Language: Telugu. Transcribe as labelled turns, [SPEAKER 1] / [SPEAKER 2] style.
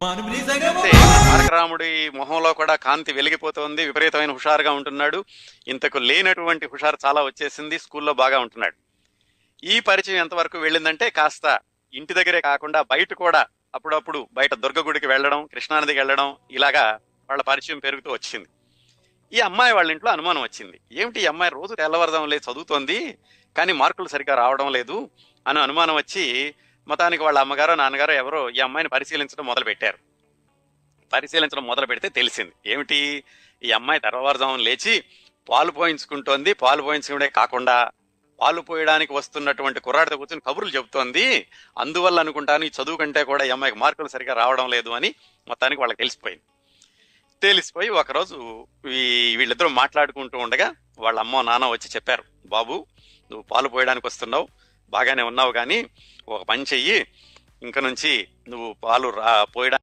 [SPEAKER 1] అంటే తారక రాముడి మొహంలో కూడా కాంతి వెలిగిపోతోంది, విపరీతమైన హుషారుగా ఉంటున్నాడు. ఇంతకు లేనటువంటి హుషారు చాలా వచ్చేసింది, స్కూల్లో బాగా ఉంటున్నాడు. ఈ పరిచయం ఎంతవరకు వెళ్ళిందంటే కాస్త ఇంటి దగ్గరే కాకుండా బయట కూడా అప్పుడప్పుడు బయట దుర్గ గుడికి వెళ్ళడం, కృష్ణానదికి వెళ్ళడం, ఇలాగా వాళ్ళ పరిచయం పెరుగుతూ వచ్చింది. ఈ అమ్మాయి వాళ్ళ ఇంట్లో అనుమానం వచ్చింది. ఏమిటి ఈ అమ్మాయి రోజు తెల్లవారుజామున లేచి చదువుతోంది, కానీ మార్కులు సరిగ్గా రావడం లేదు అని అనుమానం వచ్చి మొత్తానికి వాళ్ళ అమ్మగారో నాన్నగారో ఎవరో ఈ అమ్మాయిని పరిశీలించడం మొదలు పెట్టారు. పరిశీలించడం మొదలు పెడితే తెలిసింది ఏమిటి, ఈ అమ్మాయి తెల్లవారుజామున లేచి పాలు పోయించుకుంటోంది. పాలు పోయించుకునే కాకుండా పాలు పోయడానికి వస్తున్నటువంటి కుర్రాడితో కూర్చొని కబుర్లు చెబుతోంది. అందువల్ల అనుకుంటాను ఈ చదువు కంటే కూడా ఈ అమ్మాయికి మార్కులు సరిగా రావడం లేదు అని మొత్తానికి వాళ్ళకి తెలిసిపోయింది. తెలిసిపోయి ఒకరోజు వీళ్ళిద్దరూ మాట్లాడుకుంటూ ఉండగా వాళ్ళ అమ్మో నాన్న వచ్చి చెప్పారు, బాబు నువ్వు పాలు పోయడానికి వస్తున్నావు, బాగానే ఉన్నావు, కానీ ఒక పని చెయ్యి, ఇంక నుంచి నువ్వు పాలు పోయడానికి